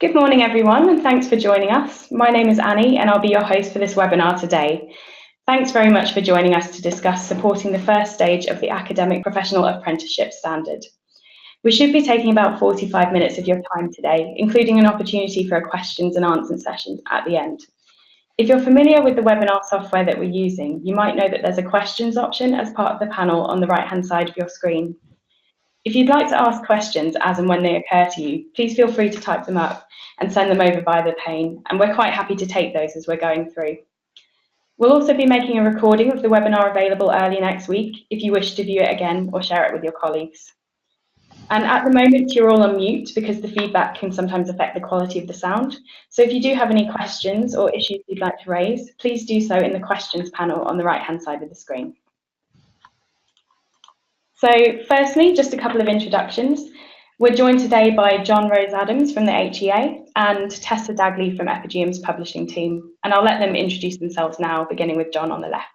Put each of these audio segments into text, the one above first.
Good morning, everyone, and thanks for joining us. My name is Annie, and I'll be your host for this webinar today. Thanks very much for joining us to discuss supporting the first stage of the Academic Professional Apprenticeship Standard. We should be taking about 45 minutes of your time today, including an opportunity for a questions and answers session at the end. If you're familiar with the webinar software that we're using, you might know that there's a questions option as part of the panel on the right-hand side of your screen. If you'd like to ask questions as and when they occur to you, please feel free to type them up and send them over via the pane, and we're quite happy to take those as we're going through. We'll also be making a recording of the webinar available early next week if you wish to view it again or share it with your colleagues. And at the moment, you're all on mute because the feedback can sometimes affect the quality of the sound. So if you do have any questions or issues you'd like to raise, please do so in the questions panel on the right-hand side of the screen. So firstly, just a couple of introductions. We're joined today by John Rose Adams from the HEA and Tessa Dagley from Epigeum's publishing team. And I'll let them introduce themselves now, beginning with John on the left.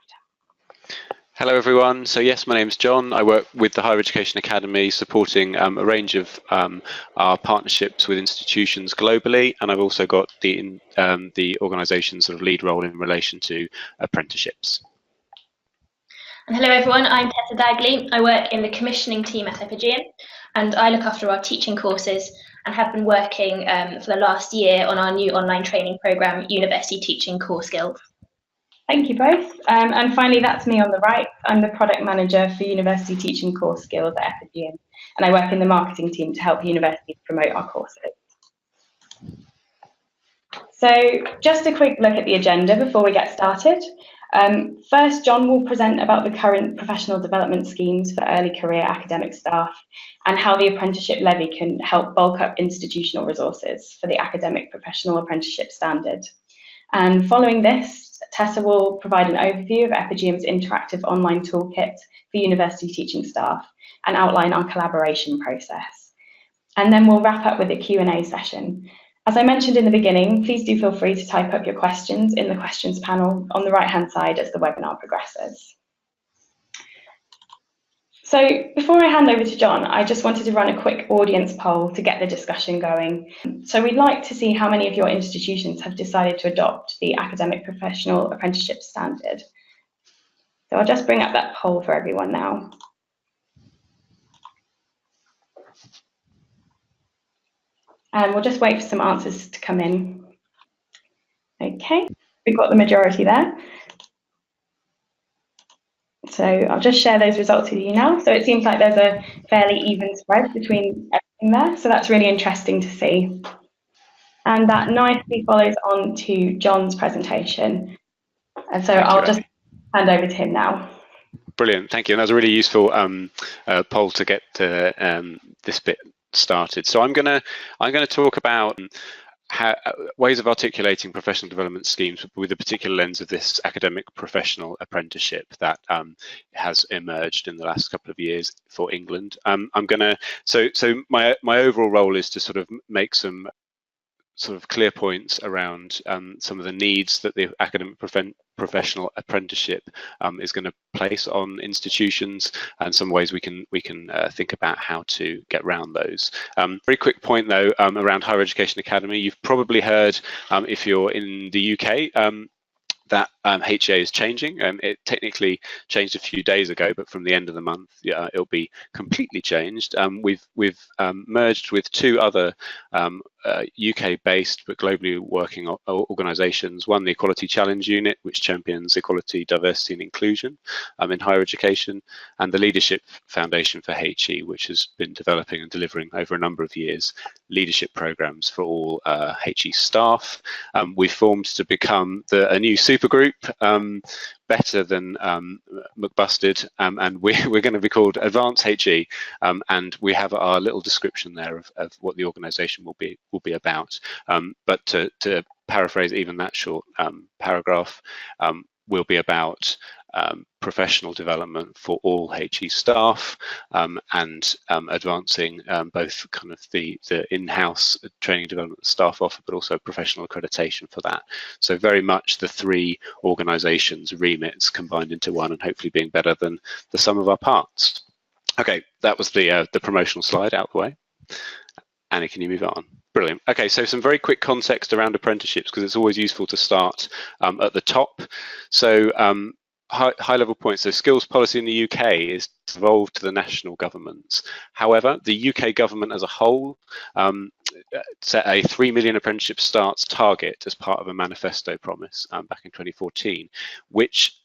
Hello everyone. So yes, my name's John. I work with the Higher Education Academy supporting a range of our partnerships with institutions globally, and I've also got the organisation's sort of lead role in relation to apprenticeships. And hello everyone, I'm Tessa Dagley. I work in the commissioning team at Epigeum, and I look after our teaching courses and have been working for the last year on our new online training programme, University Teaching Core Skills. Thank you both. And finally, that's me on the right. I'm the product manager for University Teaching Core Skills at Epigeum, and I work in the marketing team to help universities promote our courses. So just a quick look at the agenda before we get started. First, John will present about the current professional development schemes for early career academic staff and how the Apprenticeship Levy can help bulk up institutional resources for the Academic Professional Apprenticeship Standard. And following this, Tessa will provide an overview of Epigeum's interactive online toolkit for university teaching staff and outline our collaboration process. And then we'll wrap up with a Q&A session. As I mentioned in the beginning, please do feel free to type up your questions in the questions panel on the right-hand side as the webinar progresses. So before I hand over to John, I just wanted to run a quick audience poll to get the discussion going. So we'd like to see how many of your institutions have decided to adopt the Academic Professional Apprenticeship Standard. So I'll just bring up that poll for everyone now. And we'll just wait for some answers to come in. Okay, we've got the majority there. So I'll just share those results with you now. So it seems like there's a fairly even spread between everything there. So that's really interesting to see. And that nicely follows on to John's presentation. And so I'll just hand over to him now. Brilliant, thank you. And that was a really useful poll to get this bit started. So I'm going to talk about ways of articulating professional development schemes with a particular lens of this academic professional apprenticeship that has emerged in the last couple of years for England. So my overall role is to sort of make some sort of clear points around some of the needs that the academic professional apprenticeship is going to place on institutions, and some ways we can think about how to get around those. Very quick point though around Higher Education Academy. You've probably heard, if you're in the UK, that HEA is changing. It technically changed a few days ago, but from the end of the month, it'll be completely changed. We've merged with two other UK-based but globally working organisations. One, the Equality Challenge Unit, which champions equality, diversity and inclusion in higher education, and the Leadership Foundation for HE, which has been developing and delivering over a number of years leadership programmes for all HE staff. We've formed to become a new supergroup, better than McBusted, and we're going to be called Advanced HE, and we have our little description there of what the organisation will be about. But to paraphrase even that short paragraph, will be about professional development for all HE staff, and advancing both kind of the in-house training development staff offer, but also professional accreditation for that. So very much the three organisations' remits combined into one, and hopefully being better than the sum of our parts. Okay, that was the promotional slide out of the way. Annie, can you move on? Brilliant. Okay, so some very quick context around apprenticeships, because it's always useful to start at the top. So high-level points. So skills policy in the UK is devolved to the national governments. However, the UK government as a whole set a 3 million apprenticeship starts target as part of a manifesto promise back in 2014, which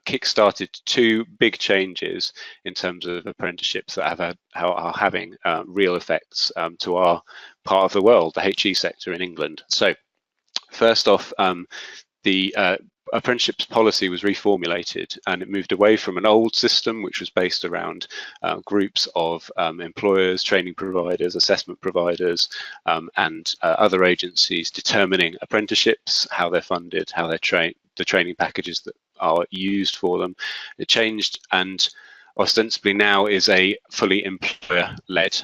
kick-started two big changes in terms of apprenticeships that are having real effects to our part of the world, the HE sector in England. So first off, the apprenticeships policy was reformulated, and it moved away from an old system which was based around groups of employers, training providers, assessment providers, and other agencies determining apprenticeships, how they're funded, how they're trained, the training packages that are used for them. It changed, and ostensibly now is a fully employer-led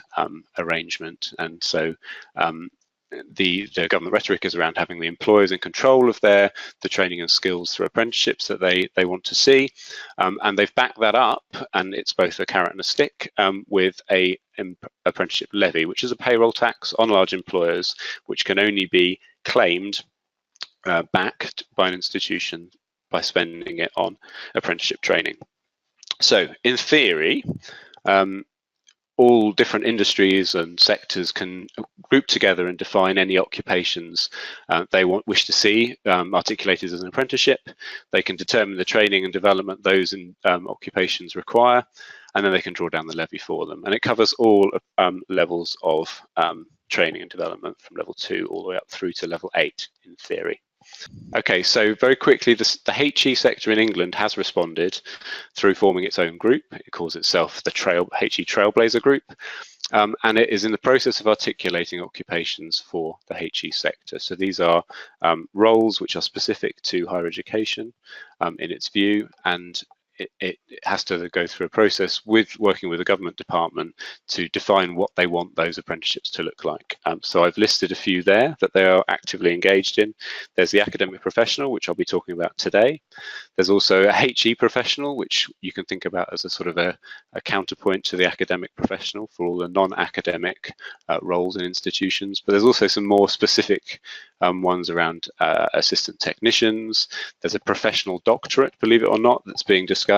arrangement. And so the government rhetoric is around having the employers in control of the training and skills through apprenticeships that they want to see, and they've backed that up, and it's both a carrot and a stick, with a apprenticeship levy, which is a payroll tax on large employers, which can only be claimed backed by an institution by spending it on apprenticeship training. So in theory, all different industries and sectors can group together and define any occupations they wish to see articulated as an apprenticeship. They can determine the training and development those occupations require, and then they can draw down the levy for them. And it covers all levels of training and development, from level 2 all the way up through to level 8 in theory. Okay, so very quickly, the HE sector in England has responded through forming its own group. It calls itself the HE Trailblazer Group, and it is in the process of articulating occupations for the HE sector. So these are roles which are specific to higher education in its view, and it has to go through a process with working with the government department to define what they want those apprenticeships to look like. So I've listed a few there that they are actively engaged in. There's the academic professional, which I'll be talking about today. There's also a HE professional, which you can think about as a sort of a counterpoint to the academic professional for all the non-academic roles in institutions. But there's also some more specific ones around assistant technicians. There's a professional doctorate, believe it or not, that's being discussed,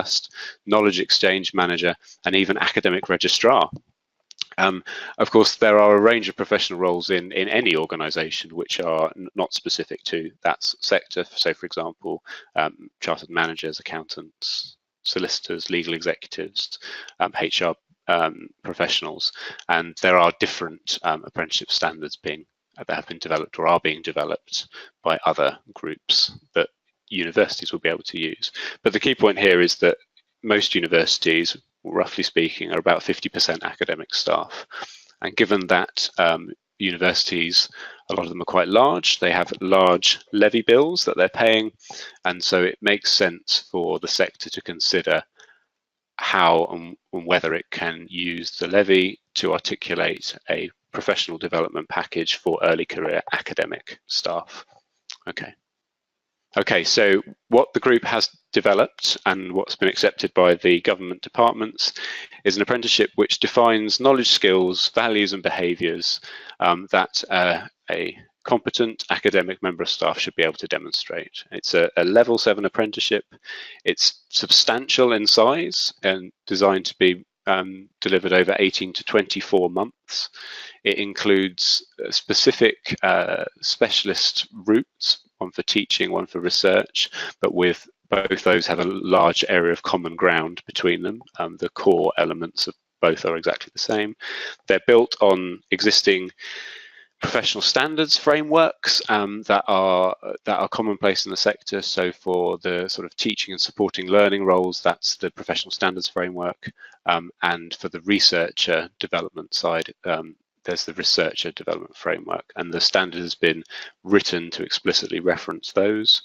knowledge exchange manager, and even academic registrar. Of course, there are a range of professional roles in any organisation which are not specific to that sector. So, for example, chartered managers, accountants, solicitors, legal executives, HR professionals, and there are different apprenticeship standards that have been developed or are being developed by other groups that universities will be able to use. But the key point here is that most universities, roughly speaking, are about 50% academic staff. And given that universities, a lot of them are quite large, they have large levy bills that they're paying, and so it makes sense for the sector to consider how and whether it can use the levy to articulate a professional development package for early career academic staff. Okay, so what the group has developed and what's been accepted by the government departments is an apprenticeship which defines knowledge, skills, values and behaviours that a competent academic member of staff should be able to demonstrate. It's a level 7 apprenticeship. It's substantial in size and designed to be delivered over 18 to 24 months. It includes specific specialist routes, one for teaching, one for research, but with both those have a large area of common ground between them. The core elements of both are exactly the same. They're built on existing professional standards frameworks that are commonplace in the sector. So for the sort of teaching and supporting learning roles, that's the professional standards framework, and for the researcher development side, there's the researcher development framework, and the standard has been written to explicitly reference those.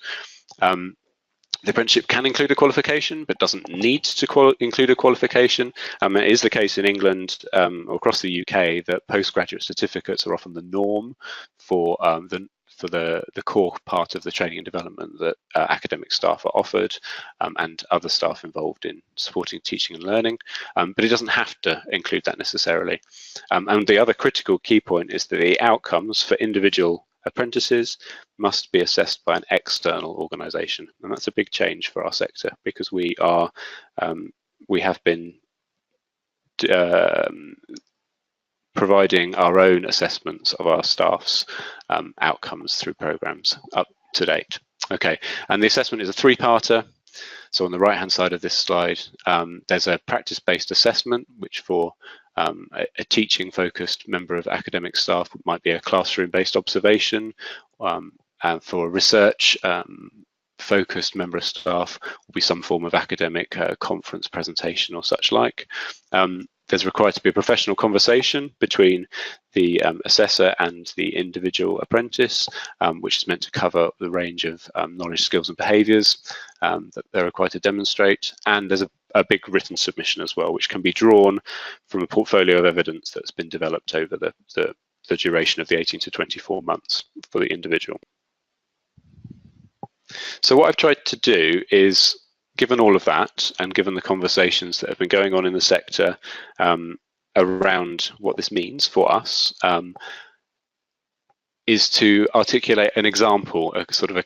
The apprenticeship can include a qualification, but doesn't need to include a qualification. It is the case in England or across the UK that postgraduate certificates are often the norm for for the core part of the training and development that academic staff are offered and other staff involved in supporting teaching and learning, but it doesn't have to include that necessarily. And the other critical key point is that the outcomes for individual apprentices must be assessed by an external organisation, and that's a big change for our sector, because we have been providing our own assessments of our staff's outcomes through programmes up to date. Okay, and the assessment is a three-parter. So on the right-hand side of this slide, there's a practice-based assessment, which for a teaching-focused member of academic staff might be a classroom-based observation, and for a research-focused member of staff will be some form of academic conference presentation or such like. There's required to be a professional conversation between the assessor and the individual apprentice, which is meant to cover the range of knowledge, skills and behaviours that they're required to demonstrate. And there's a big written submission as well, which can be drawn from a portfolio of evidence that's been developed over the duration of the 18 to 24 months for the individual. So what I've tried to do is, given all of that, and given the conversations that have been going on in the sector around what this means for us, is to articulate an example, a sort of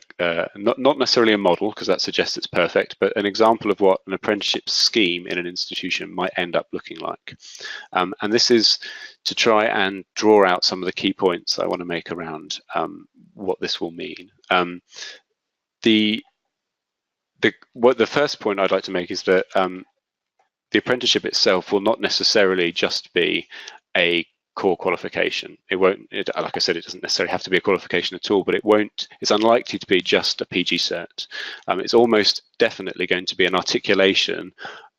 not necessarily a model, because that suggests it's perfect, but an example of what an apprenticeship scheme in an institution might end up looking like. And this is to try and draw out some of the key points I want to make around what this will mean. The first point I'd like to make is that the apprenticeship itself will not necessarily just be a core qualification. It won't, like I said, it doesn't necessarily have to be a qualification at all, but it's unlikely to be just a PG cert. It's almost definitely going to be an articulation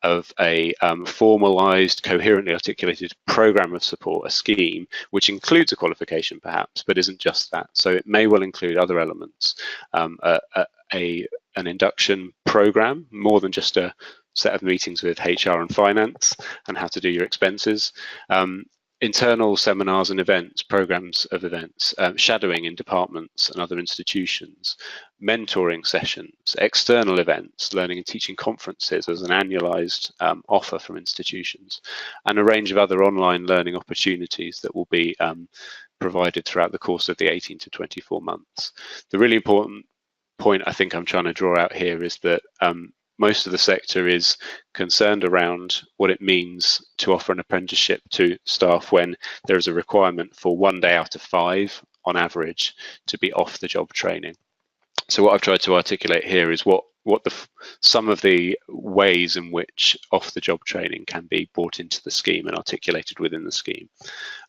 of a formalised, coherently articulated programme of support, a scheme, which includes a qualification perhaps, but isn't just that. So it may well include other elements, an induction programme, more than just a set of meetings with HR and finance and how to do your expenses, internal seminars and events, programmes of events, shadowing in departments and other institutions, mentoring sessions, external events, learning and teaching conferences as an annualised offer from institutions, and a range of other online learning opportunities that will be provided throughout the course of the 18 to 24 months. The really important point I think I'm trying to draw out here is that most of the sector is concerned around what it means to offer an apprenticeship to staff when there is a requirement for 1 day out of 5 on average to be off the job training. So what I've tried to articulate here is what some of the ways in which off the job training can be brought into the scheme and articulated within the scheme.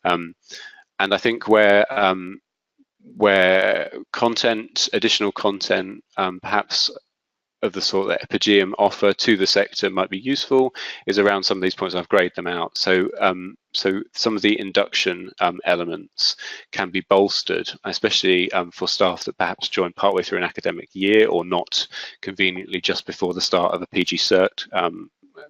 And I think where content, additional content, perhaps of the sort that Epigeum offer to the sector might be useful is around some of these points. I've graded them out. So some of the induction elements can be bolstered, especially for staff that perhaps join partway through an academic year or not conveniently just before the start of a PG cert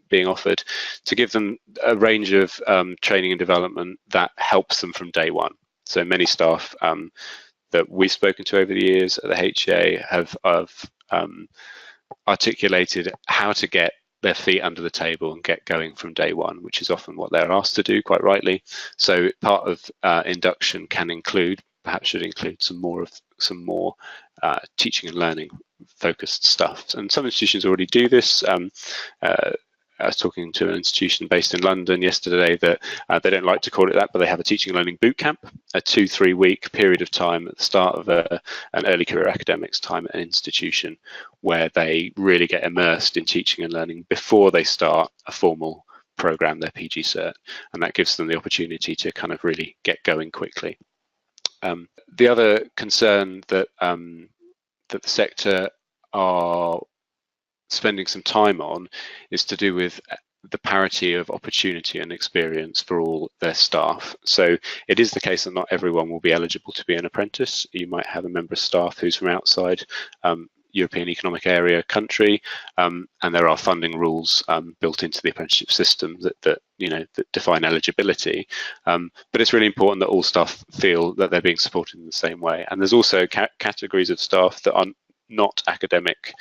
being offered, to give them a range of training and development that helps them from day one. So many staff that we've spoken to over the years at the HA have articulated how to get their feet under the table and get going from day one, which is often what they're asked to do, quite rightly. So part of induction can include, perhaps should include, some more teaching and learning focused stuff. And some institutions already do this. I was talking to an institution based in London yesterday that they don't like to call it that, but they have a teaching and learning boot camp, a 2-3 week period of time at the start of an early career academics time at an institution, where they really get immersed in teaching and learning before they start a formal program, their PG cert, and that gives them the opportunity to kind of really get going quickly. The other concern that that the sector are spending some time on is to do with the parity of opportunity and experience for all their staff. So it is the case that not everyone will be eligible to be an apprentice. You might have a member of staff who's from outside European Economic Area country, and there are funding rules built into the apprenticeship system that define eligibility. But it's really important that all staff feel that they're being supported in the same way. And there's also categories of staff that are not academic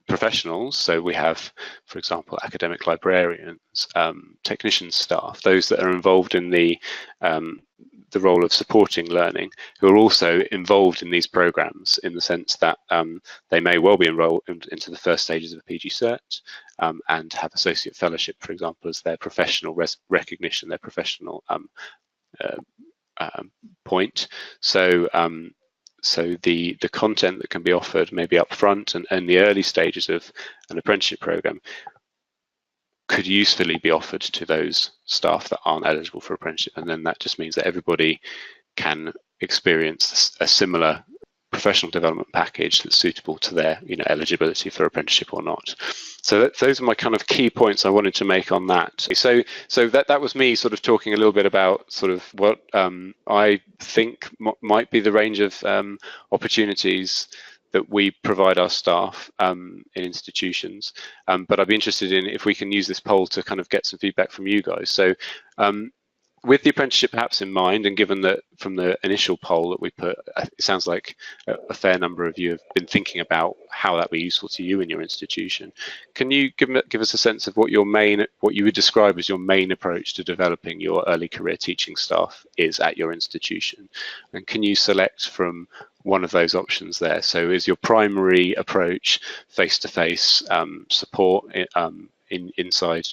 professionals. So we have, for example, academic librarians, technician staff, those that are involved in the role of supporting learning, who are also involved in these programs in the sense that they may well be enrolled into the first stages of a PG cert and have associate fellowship, for example, as their professional recognition, their professional point. So the content that can be offered maybe up front and the early stages of an apprenticeship program could usefully be offered to those staff that aren't eligible for apprenticeship, and then that just means that everybody can experience a similar professional development package that's suitable to their eligibility for apprenticeship or not. So those are my kind of key points I wanted to make on that. So that was me sort of talking a little bit about sort of what I think might be the range of opportunities that we provide our staff in institutions. But I'd be interested in if we can use this poll to kind of get some feedback from you guys. So with the apprenticeship perhaps in mind, and given that from the initial poll that we put, it sounds like a fair number of you have been thinking about how that would be useful to you in your institution. Can you give us a sense of what you would describe as your main approach to developing your early career teaching staff is at your institution? And can you select from one of those options there? So is your primary approach face-to-face support inside,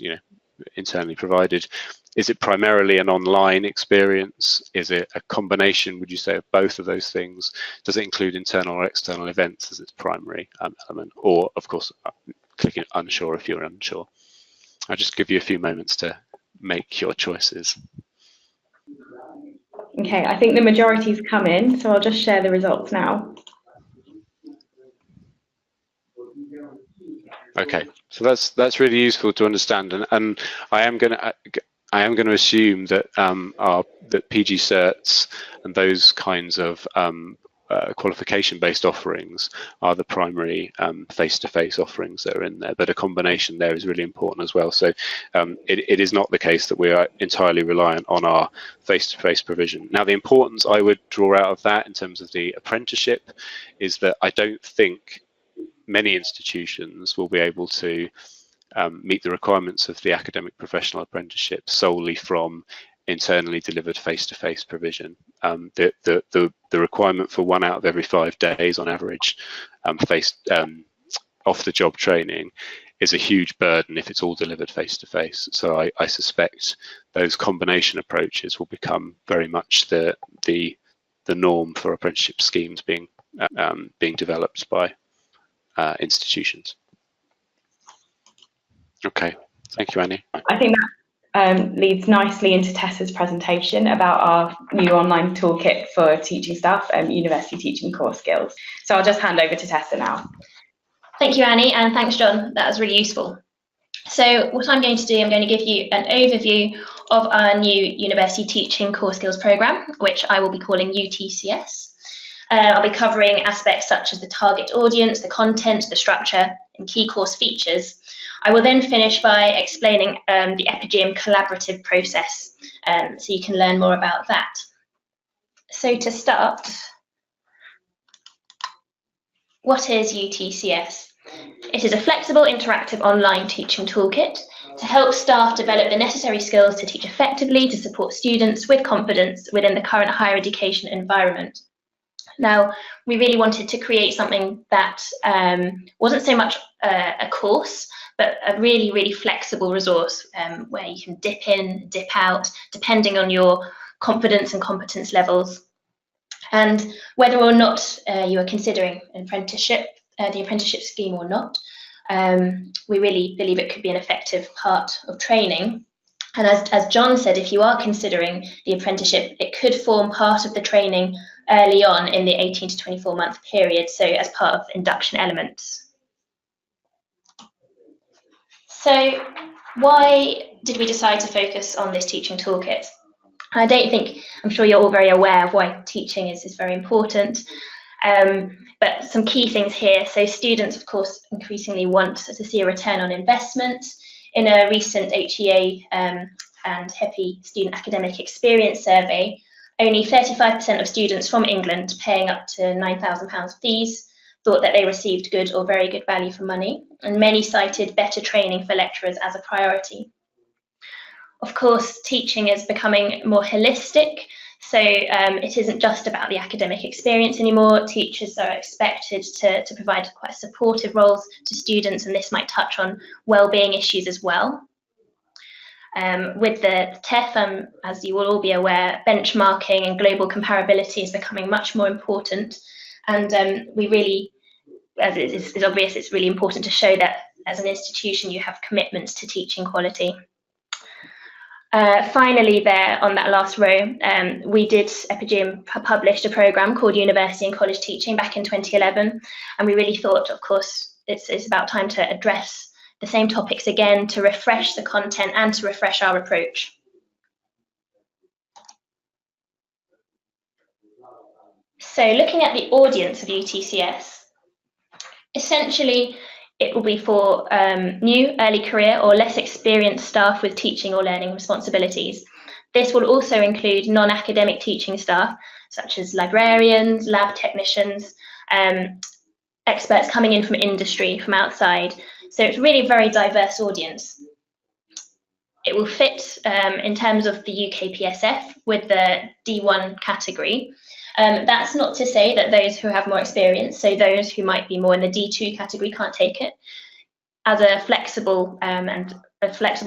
internally provided? Is it primarily an online experience? Is it a combination, would you say, of both of those things? Does it include internal or external events as its primary element? Or, of course, clicking unsure if you're unsure. I'll just give you a few moments to make your choices. Okay, I think the majority's come in, so I'll just share the results now. Okay, so that's really useful to understand, and I am going to assume that that PG certs and those kinds of qualification-based offerings are the primary face-to-face offerings that are in there, but a combination there is really important as well. So it is not the case that we are entirely reliant on our face-to-face provision. Now, the importance I would draw out of that in terms of the apprenticeship is that I don't think many institutions will be able to meet the requirements of the academic professional apprenticeship solely from internally delivered face-to-face provision. The requirement for 1 out of every 5 days on average off-the-job training is a huge burden if it's all delivered face-to-face. So I suspect those combination approaches will become very much the norm for apprenticeship schemes being developed by institutions. Okay, thank you, Annie. I think that leads nicely into Tessa's presentation about our new online toolkit for teaching staff and university teaching core skills. So I'll just hand over to Tessa now. Thank you, Annie, and thanks, John. That was really useful. So what I'm going to do, I'm going to give you an overview of our new university teaching core skills programme, which I will be calling UTCS. I'll be covering aspects such as the target audience, the content, the structure, and key course features. I will then finish by explaining the Epigeum collaborative process, so you can learn more about that. So to start, what is UTCS? It is a flexible, interactive online teaching toolkit to help staff develop the necessary skills to teach effectively to support students with confidence within the current higher education environment. Now, we really wanted to create something that wasn't so much a course, but a really, really flexible resource where you can dip in, dip out, depending on your confidence and competence levels. And whether or not you are considering an apprenticeship, the apprenticeship scheme or not, we really believe it could be an effective part of training. And as John said, if you are considering the apprenticeship, it could form part of the training early on in the 18 to 24 month period, so as part of induction elements. So why did we decide to focus on this teaching toolkit? I'm sure you're all very aware of why teaching is very important. But some key things here. So students, of course, increasingly want to see a return on investment. In a recent HEA and HEPI student academic experience survey, only 35% of students from England paying up to £9,000 fees thought that they received good or very good value for money, and many cited better training for lecturers as a priority. Of course, teaching is becoming more holistic, so it isn't just about the academic experience anymore. Teachers are expected to provide quite supportive roles to students, and this might touch on well-being issues as well. With the TEF, as you will all be aware, benchmarking and global comparability is becoming much more important, and we really, as it is obvious, it's really important to show that as an institution you have commitments to teaching quality. Finally, there on that last row, Epigeum published a programme called University and College Teaching back in 2011, and we really thought, of course, it's about time to address the same topics again, to refresh the content and to refresh our approach. So looking at the audience of UTCS, essentially it will be for new, early career or less experienced staff with teaching or learning responsibilities. This will also include non-academic teaching staff, such as librarians, lab technicians, experts coming in from industry, from outside. So it's really a very diverse audience. It will fit in terms of the UKPSF with the D1 category. That's not to say that those who have more experience, so those who might be more in the D2 category, can't take it. As a flexible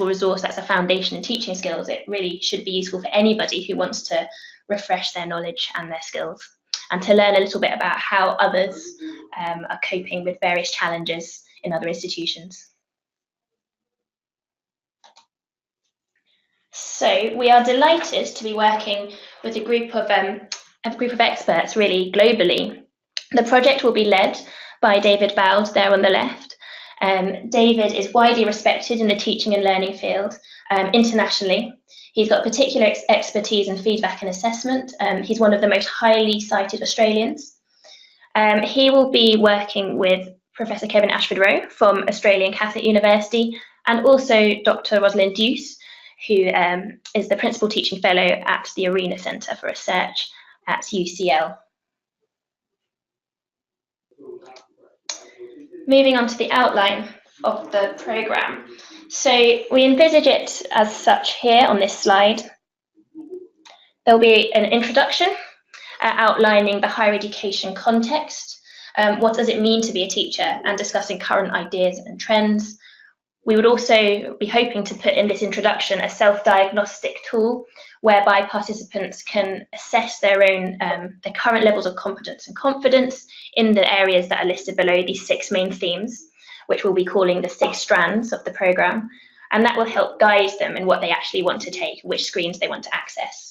resource that's a foundation in teaching skills, it really should be useful for anybody who wants to refresh their knowledge and their skills, and to learn a little bit about how others are coping with various challenges in other institutions. So we are delighted to be working with a group of experts really globally. The project will be led by David Vows there on the left. David is widely respected in the teaching and learning field internationally. He's got particular expertise in feedback and assessment. He's one of the most highly cited Australians. He will be working with Professor Kevin Ashford-Rowe from Australian Catholic University, and also Dr. Rosalind Deuce, who is the Principal Teaching Fellow at the Arena Centre for Research at UCL. Moving on to the outline of the programme. So we envisage it as such here on this slide. There'll be an introduction outlining the higher education context. What does it mean to be a teacher, and discussing current ideas and trends. We would also be hoping to put in this introduction a self-diagnostic tool whereby participants can assess their own their current levels of competence and confidence in the areas that are listed below, these 6 main themes, which we'll be calling the 6 strands of the programme, and that will help guide them in what they actually want to take, which screens they want to access.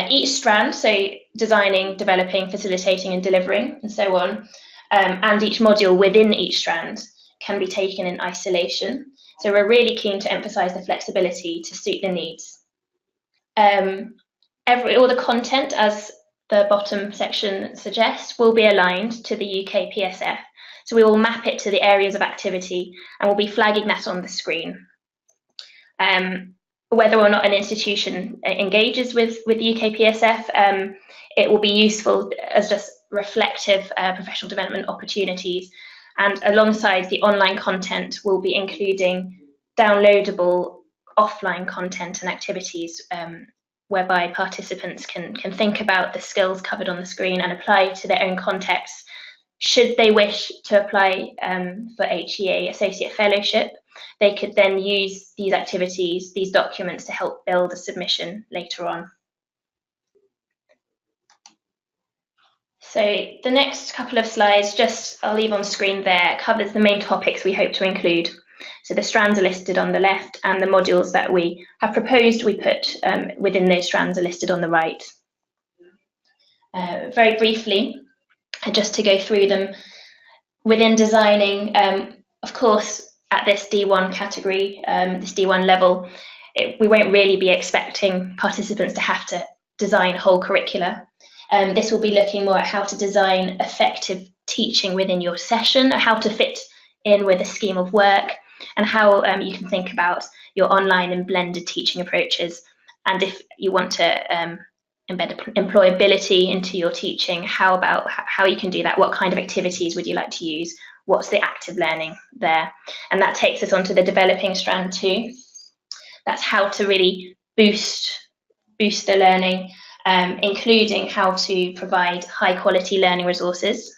Each strand, so designing, developing, facilitating and delivering and so on, and each module within each strand can be taken in isolation. So we're really keen to emphasise the flexibility to suit the needs. All the content, as the bottom section suggests, will be aligned to the UKPSF. So we will map it to the areas of activity, and we'll be flagging that on the screen. Whether or not an institution engages with the UKPSF, it will be useful as just reflective professional development opportunities. And alongside the online content, we'll be including downloadable offline content and activities whereby participants can think about the skills covered on the screen and apply to their own contexts. Should they wish to apply for HEA Associate Fellowship, they could then use these activities, these documents, to help build a submission later on. So the next couple of slides, I'll leave on screen there, covers the main topics we hope to include. So the strands are listed on the left, and the modules that we have proposed we put within those strands are listed on the right. Very briefly, just to go through them, within designing, of course, at this D1 category, this D1 level, we won't really be expecting participants to have to design whole curricula. This will be looking more at how to design effective teaching within your session, how to fit in with a scheme of work, and how you can think about your online and blended teaching approaches. And if you want to embed employability into your teaching, how you can do that, what kind of activities would you like to use, what's the active learning there. And that takes us on to the developing strand too. That's how to really boost the learning, including how to provide high quality learning resources.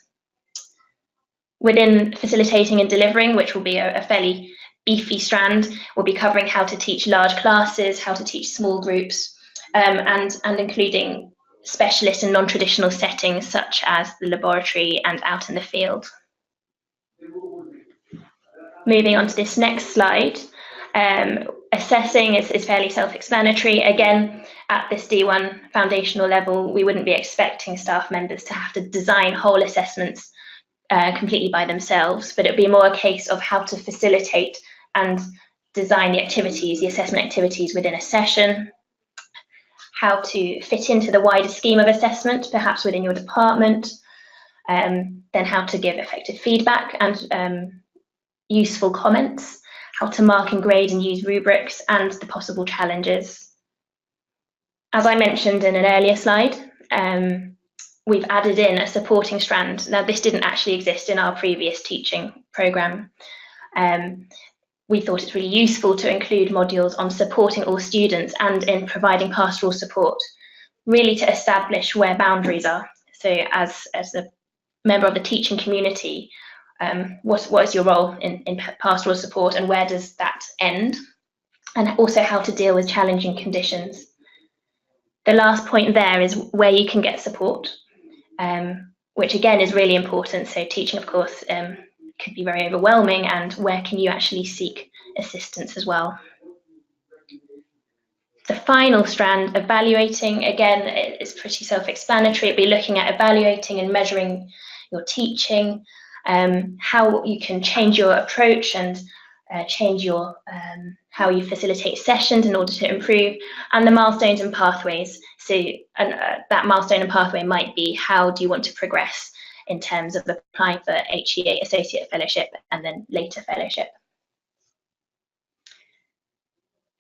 Within facilitating and delivering, which will be a fairly beefy strand, we'll be covering how to teach large classes, how to teach small groups, and including specialist and non-traditional settings such as the laboratory and out in the field. Moving on to this next slide, assessing is fairly self-explanatory. Again, at this D1 foundational level, we wouldn't be expecting staff members to have to design whole assessments completely by themselves, but it'd be more a case of how to facilitate and design the activities, the assessment activities within a session, how to fit into the wider scheme of assessment, perhaps within your department, then how to give effective feedback and useful comments, how to mark and grade and use rubrics, and the possible challenges. As I mentioned in an earlier slide, we've added in a supporting strand. Now, this didn't actually exist in our previous teaching programme. We thought it's really useful to include modules on supporting all students and in providing pastoral support, really to establish where boundaries are. So as a member of the teaching community, what is your role in pastoral support, and where does that end? And also how to deal with challenging conditions. The last point there is where you can get support, which again is really important. So teaching, of course, could be very overwhelming, and where can you actually seek assistance as well? The final strand, evaluating, again, is pretty self-explanatory. It'll be looking at evaluating and measuring your teaching, how you can change your approach and change your how you facilitate sessions in order to improve, and the milestones and pathways. So that milestone and pathway might be, how do you want to progress in terms of applying for HEA Associate Fellowship and then later Fellowship.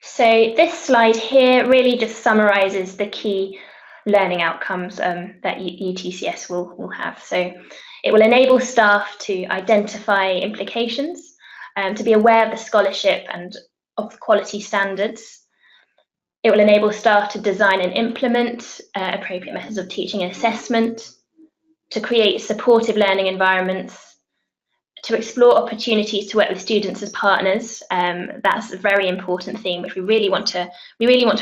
So this slide here really just summarises the key learning outcomes that UTCS will have. So it will enable staff to identify implications, to be aware of the scholarship and of quality standards. It will enable staff to design and implement appropriate methods of teaching and assessment, to create supportive learning environments, to explore opportunities to work with students as partners. That's a very important theme, which we really want to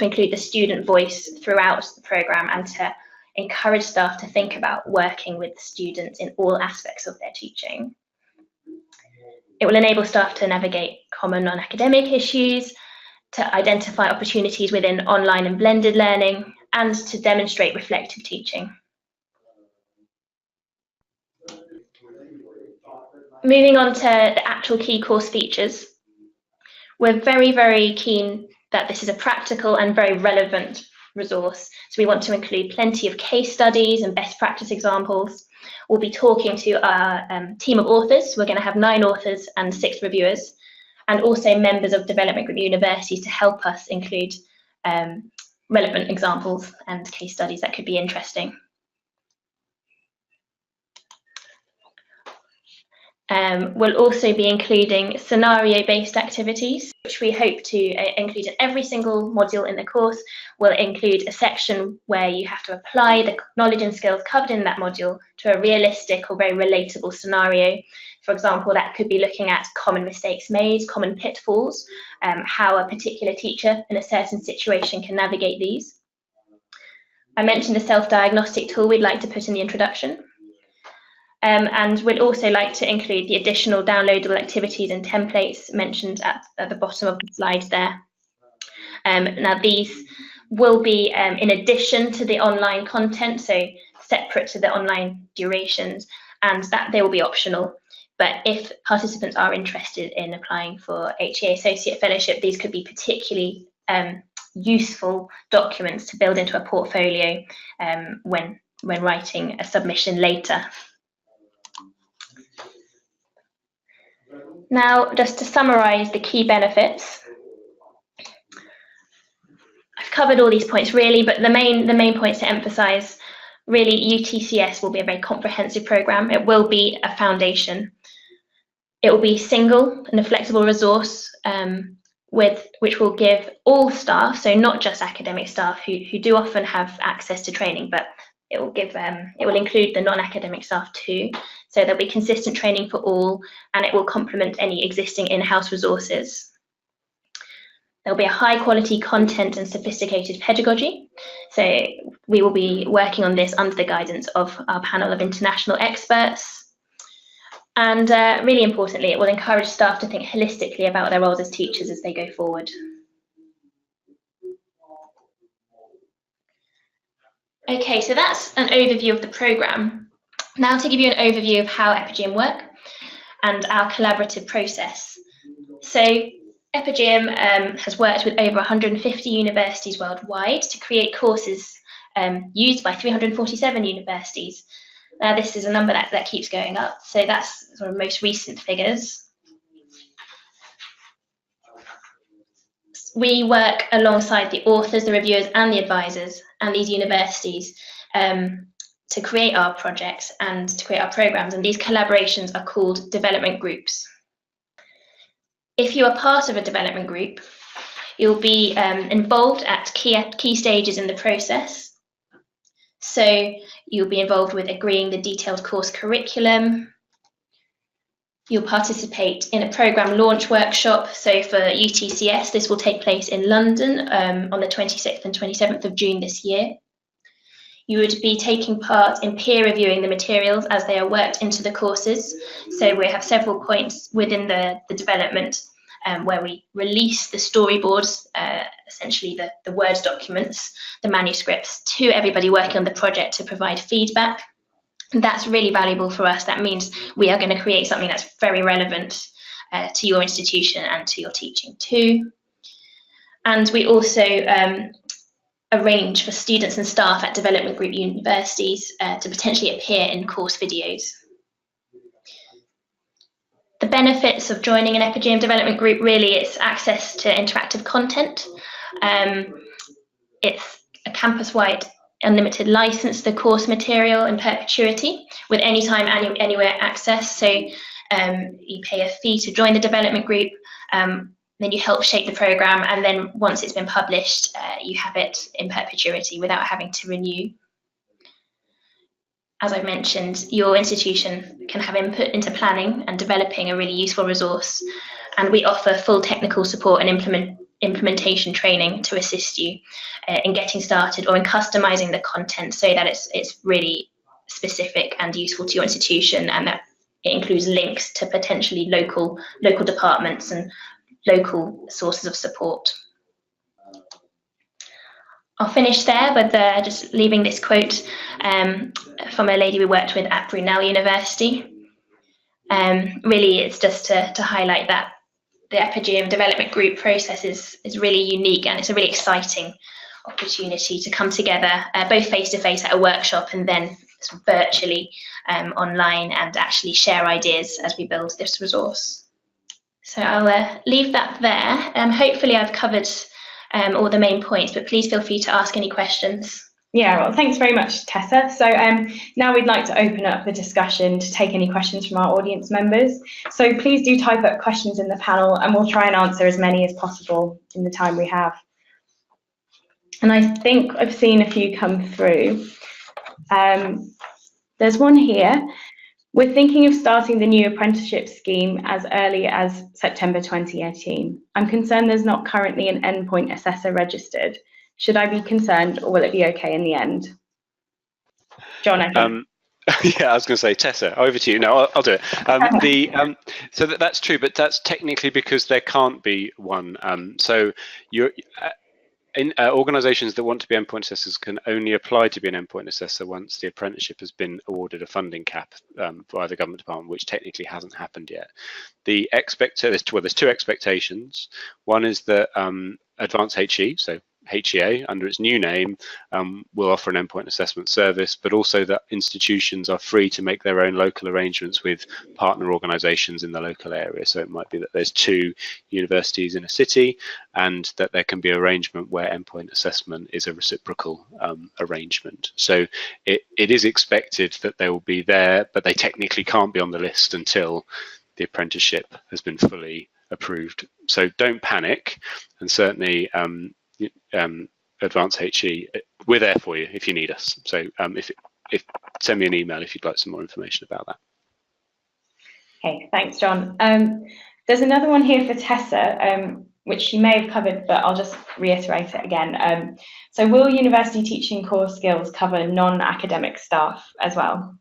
include the student voice throughout the programme, and to encourage staff to think about working with students in all aspects of their teaching. It will enable staff to navigate common non-academic issues, to identify opportunities within online and blended learning, and to demonstrate reflective teaching. Moving on to the actual key course features, we're very, very keen that this is a practical and very relevant resource. So we want to include plenty of case studies and best practice examples. We'll be talking to our team of authors. We're going to have 9 authors and 6 reviewers, and also members of development group universities to help us include relevant examples and case studies that could be interesting. We'll also be including scenario-based activities, which we hope to include in every single module in the course. We'll include a section where you have to apply the knowledge and skills covered in that module to a realistic or very relatable scenario. For example, that could be looking at common mistakes made, common pitfalls, how a particular teacher in a certain situation can navigate these. I mentioned a self-diagnostic tool we'd like to put in the introduction. And we'd also like to include the additional downloadable activities and templates mentioned at the bottom of the slide there. Now these will be in addition to the online content, so separate to the online durations, and that they will be optional. But if participants are interested in applying for HEA Associate Fellowship, these could be particularly useful documents to build into a portfolio when when writing a submission later. Now, just to summarise the key benefits, I've covered all these points really, but the main points to emphasise, really, UTCS will be a very comprehensive programme. It will be a foundation. It will be single and a flexible resource which will give all staff, so not just academic staff who do often have access to training, but it will include the non-academic staff too. So there'll be consistent training for all, and it will complement any existing in-house resources. There'll be a high quality content and sophisticated pedagogy. So we will be working on this under the guidance of our panel of international experts. And really importantly, it will encourage staff to think holistically about their roles as teachers as they go forward. Okay, so that's an overview of the programme. Now to give you an overview of how Epigeum work and our collaborative process. So Epigeum has worked with over 150 universities worldwide to create courses used by 347 universities. Now this is a number that keeps going up, so that's sort of most recent figures. We work alongside the authors, the reviewers and the advisors and these universities to create our projects and to create our programmes, and these collaborations are called development groups. If you are part of a development group, you'll be involved at key stages in the process. So you'll be involved with agreeing the detailed course curriculum. You'll participate in a programme launch workshop. So for UTCS, this will take place in London on the 26th and 27th of June this year. You would be taking part in peer reviewing the materials as they are worked into the courses. So we have several points within the development where we release the storyboards, essentially the Word documents, the manuscripts, to everybody working on the project to provide feedback. And that's really valuable for us. That means we are going to create something that's very relevant to your institution and to your teaching too. And we also arrange for students and staff at development group universities to potentially appear in course videos. The benefits of joining an Epigeum development group, really, it's access to interactive content. It's a campus-wide unlimited license to course material in perpetuity with anytime, anywhere access. So you pay a fee to join the development group, then you help shape the programme, and then once it's been published, you have it in perpetuity without having to renew. As I've mentioned, your institution can have input into planning and developing a really useful resource, and we offer full technical support and implementation training to assist you in getting started or in customizing the content so that it's really specific and useful to your institution, and that it includes links to potentially local departments and local sources of support. I'll finish there with just leaving this quote from a lady we worked with at Brunel University. Really, it's just to highlight that the Epigeum development group process is really unique, and it's a really exciting opportunity to come together, both face-to-face at a workshop and then virtually online, and actually share ideas as we build this resource. So I'll leave that there. Hopefully I've covered all the main points, but please feel free to ask any questions. Yeah, well, thanks very much, Tessa. So now we'd like to open up the discussion to take any questions from our audience members. So please do type up questions in the panel, and we'll try and answer as many as possible in the time we have. And I think I've seen a few come through. There's one here. We're thinking of starting the new apprenticeship scheme as early as September 2018. I'm concerned there's not currently an endpoint assessor registered. Should I be concerned, or will it be okay in the end? John, I think. Yeah, I was going to say, Tessa, over to you. No, I'll do it. So that's true, but that's technically because there can't be one. So you're in organisations that want to be endpoint assessors can only apply to be an endpoint assessor once the apprenticeship has been awarded a funding cap by the government department, which technically hasn't happened yet. There's two expectations. One is that advanced HE, so HEA, under its new name, will offer an endpoint assessment service, but also that institutions are free to make their own local arrangements with partner organisations in the local area. So it might be that there's 2 universities in a city, and that there can be an arrangement where endpoint assessment is a reciprocal arrangement. So it is expected that they will be there, but they technically can't be on the list until the apprenticeship has been fully approved. So don't panic, and certainly Advanced HE, we're there for you if you need us. So if send me an email if you'd like some more information about that. Okay, thanks, John. There's another one here for Tessa, which she may have covered, but I'll just reiterate it again. So will university teaching core skills cover non-academic staff as well?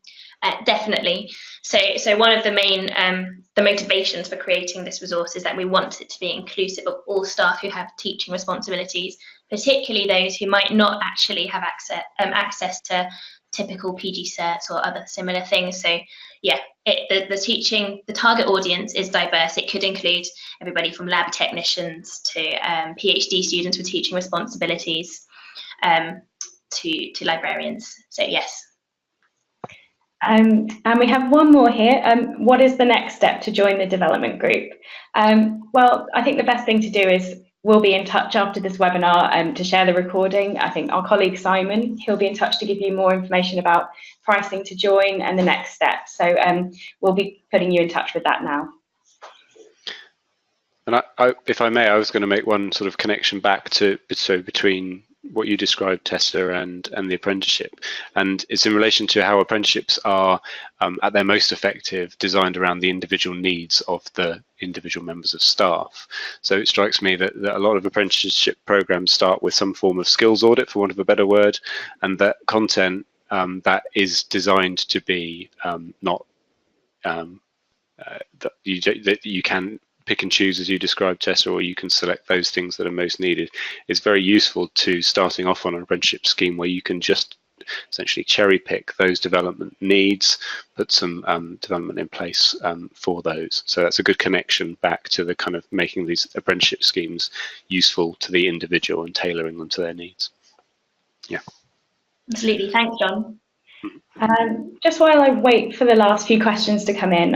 Definitely. So one of the main the motivations for creating this resource is that we want it to be inclusive of all staff who have teaching responsibilities, particularly those who might not actually have access to typical PG certs or other similar things. So yeah, the target audience is diverse. It could include everybody from lab technicians to PhD students with teaching responsibilities, to librarians. So yes. And we have one more here. What is the next step to join the development group? Well, I think the best thing to do is we'll be in touch after this webinar to share the recording. I think our colleague Simon, he'll be in touch to give you more information about pricing to join and the next step. So we'll be putting you in touch with that now. And if I may, I was going to make one sort of connection back to between what you described, Tessa, and the apprenticeship, and it's in relation to how apprenticeships are at their most effective designed around the individual needs of the individual members of staff. So it strikes me that a lot of apprenticeship programs start with some form of skills audit, for want of a better word, and that content that is designed to be not that you can pick and choose, as you described, Tessa, or you can select those things that are most needed. It's very useful to starting off on an apprenticeship scheme where you can just essentially cherry pick those development needs, put some development in place for those. So that's a good connection back to the kind of making these apprenticeship schemes useful to the individual and tailoring them to their needs. Yeah. Absolutely. Thanks, John. Just while I wait for the last few questions to come in,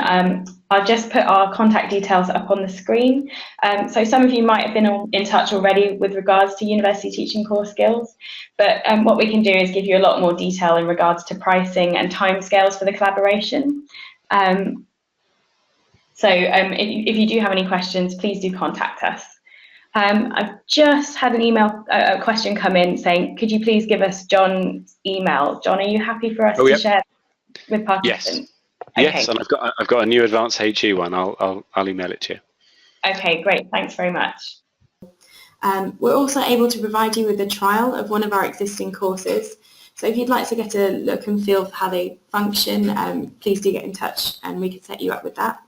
I'll just put our contact details up on the screen. So some of you might have been in touch already with regards to university teaching core skills, but what we can do is give you a lot more detail in regards to pricing and timescales for the collaboration. So if you do have any questions, please do contact us. I've just had an email question come in saying, could you please give us John's email? John, are you happy for us to share with participants? Yes, okay. Yes, and I've got a new Advanced HE one. I'll email it to you. Okay, great. Thanks very much. We're also able to provide you with a trial of one of our existing courses. So if you'd like to get a look and feel for how they function, please do get in touch and we can set you up with that.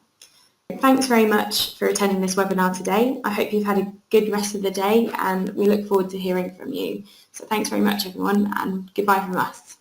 Thanks very much for attending this webinar today. I hope you've had a good rest of the day and we look forward to hearing from you. So thanks very much everyone, and goodbye from us.